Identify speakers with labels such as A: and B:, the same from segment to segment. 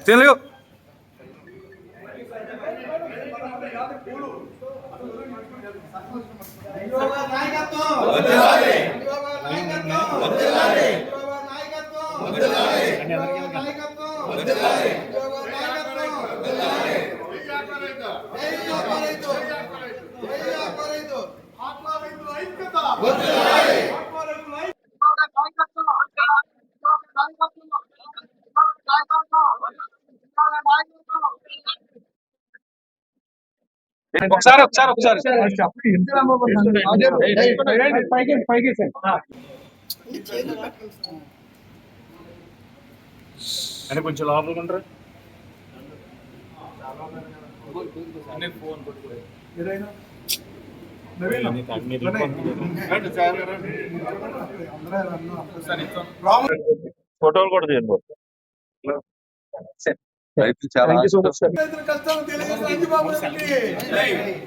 A: తెలుగు ఒకసారి అని కొంచెం లోపలికి ఉంటారు. ఫోటోలు కూడా తీయండి.
B: కష్టాలు తెలియజేసిన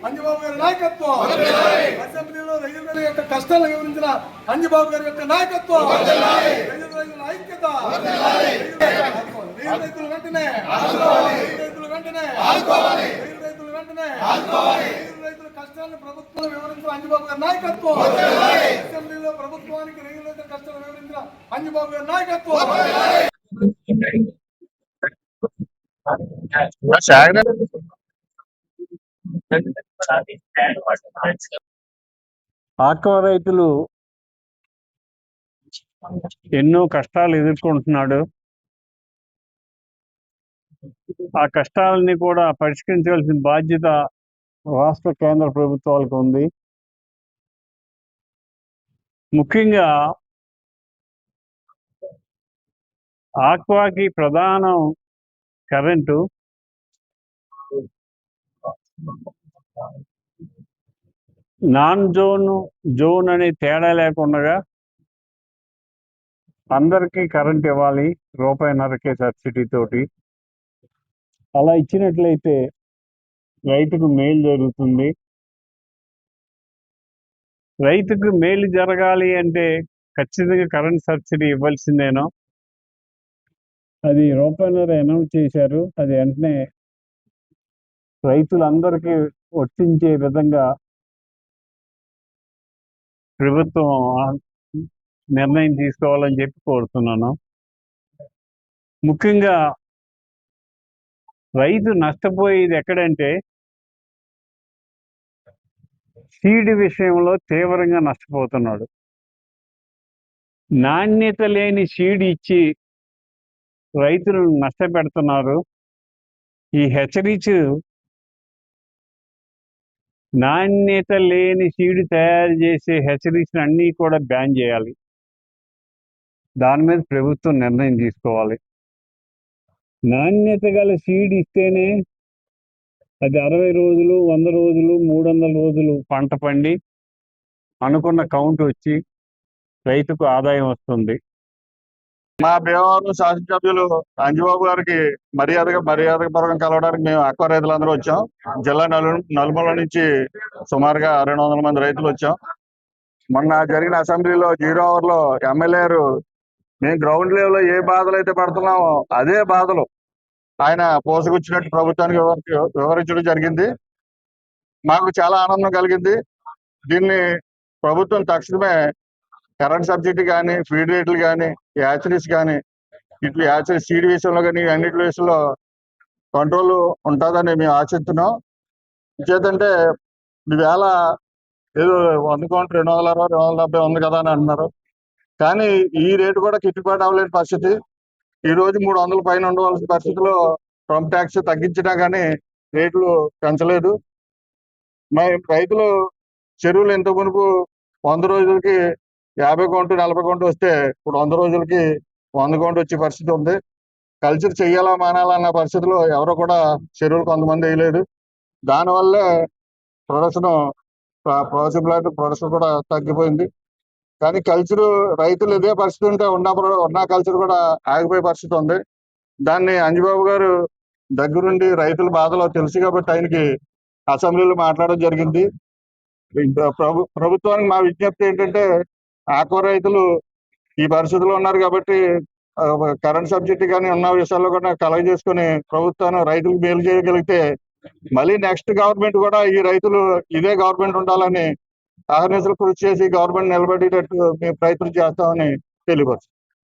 B: అంజబాబు గారి నాయకత్వం, అసెంబ్లీలో రైతుల యొక్క కష్టాలను వివరించిన అంజబాబు గారి యొక్క నాయకత్వం, రైతుల ఐక్యత, రైతులు వెంటనే రైతుల కష్టాలను ప్రభుత్వం వివరించిన అంజబాబు గారి నాయకత్వం, అసెంబ్లీలో ప్రభుత్వానికి రైతుల కష్టాలను వివరించిన అంజబాబు గారి నాయకత్వం.
C: ఆక్వా రైతులు ఎన్నో కష్టాలు ఎదుర్కొంటున్నాడు. ఆ కష్టాలని కూడా పరిష్కరించవలసిన బాధ్యత రాష్ట్ర కేంద్ర ప్రభుత్వాలకు ఉంది. ముఖ్యంగా ఆక్వాకి ప్రధానం కరెంటు. నాన్ జోన్ అనే తేడా లేకుండా అందరికీ కరెంట్ ఇవ్వాలి ₹1.5 సబ్సిడీ తోటి. అలా ఇచ్చినట్లయితే రైతుకు మేలు జరుగుతుంది. రైతుకు మేలు జరగాలి అంటే ఖచ్చితంగా కరెంట్ సబ్సిడీ ఇవ్వాల్సిందేనో. అది ₹1.5 అనౌన్స్ చేశారు. అది వెంటనే రైతులందరికీ వర్తించే విధంగా ప్రభుత్వం నిర్ణయం తీసుకోవాలని చెప్పి కోరుతున్నాను. ముఖ్యంగా రైతు నష్టపోయేది ఎక్కడంటే సీడ్ విషయంలో తీవ్రంగా నష్టపోతున్నాడు. నాణ్యత లేని సీడ్ ఇచ్చి రైతులను నష్టపెడుతున్నారు. ఈ హెచ్చరిచ్ నాణ్యత లేని సీడ్ తయారు చేసే హెచ్చరిచ్ అన్నీ కూడా బ్యాన్ చేయాలి. దాని మీద ప్రభుత్వం నిర్ణయం తీసుకోవాలి. నాణ్యత గల సీడ్ ఇస్తేనే అది 60 రోజులు, 100 రోజులు, 300 రోజులు పంట పండి అనుకున్న కౌంట్ వచ్చి రైతుకు ఆదాయం వస్తుంది.
A: మా భీమవరం శాసనసభ్యులు అంజబాబు గారికి మర్యాదపూర్వకం కలవడానికి మేము ఆక్వా రైతులందరూ వచ్చాం. జిల్లా నలుమూల నుంచి సుమారుగా 200 మంది రైతులు వచ్చాం. మొన్న జరిగిన అసెంబ్లీలో 0 అవర్లో ఎమ్మెల్యేలు మేము గ్రౌండ్ లెవెల్లో ఏ బాధలు అయితే పడుతున్నామో అదే బాధలు ఆయన పోసుకొచ్చినట్టు ప్రభుత్వానికి వివరించడం జరిగింది. మాకు చాలా ఆనందం కలిగింది. దీన్ని ప్రభుత్వం తక్షణమే కరెంట్ సబ్సిడీ కానీ, ఫీడ్ రేట్లు కానీ, యాచరీస్ కానీ, ఇటు యాచరీ సీడ్ విషయంలో కానీ అన్నిటి విషయంలో కంట్రోల్ ఉంటుందని మేము ఆశిస్తున్నాం. చేతంటే ఈవేళ ఏదో 100 కౌంటర్ 260, 270 ఉంది కదా అని అంటున్నారు. కానీ ఈ రేటు కూడా గిట్టుబాటు అవ్వలేని పరిస్థితి. ఈ రోజు 300 పైన ఉండవలసిన పరిస్థితిలో పంప్ ట్యాక్స్ తగ్గించినా కానీ రేట్లు పెంచలేదు. రైతులు చెరువులు ఎంత మునుపు 100 రోజులకి 50 కౌంటు 40 కౌంటు వస్తే ఇప్పుడు 100 రోజులకి 100 కౌంటు వచ్చే పరిస్థితి ఉంది. కల్చర్ చెయ్యాలా మానాలా అన్న పరిస్థితిలో ఎవరు కూడా చెరువులు కొంతమంది వేయలేదు. దానివల్లే ప్రొడక్షన్ కూడా తగ్గిపోయింది. కానీ కల్చర్ రైతులు ఇదే పరిస్థితి ఉంటే ఉన్న కల్చర్ కూడా ఆగిపోయే పరిస్థితి ఉంది. దాన్ని అంజిబాబు గారు దగ్గరుండి రైతుల బాధలో తెలుసు కాబట్టి ఆయనకి అసెంబ్లీలో మాట్లాడడం జరిగింది. ప్రభుత్వానికి మా విజ్ఞప్తి ఏంటంటే ఆక్వా రైతులు ఈ పరిస్థితిలో ఉన్నారు కాబట్టి కరెంట్ సబ్సిడీ కానీ ఉన్న విషయాల్లో కూడా కలెక్ట్ చేసుకుని ప్రభుత్వాన్ని రైతులకు మేలు చేయగలిగితే మళ్ళీ నెక్స్ట్ గవర్నమెంట్ కూడా ఈ రైతులు ఇదే గవర్నమెంట్ ఉండాలని అహర్నిశలు కృషి చేసి గవర్నమెంట్ నిలబడేటట్టు మేము ప్రయత్నం చేస్తామని తెలియవచ్చు.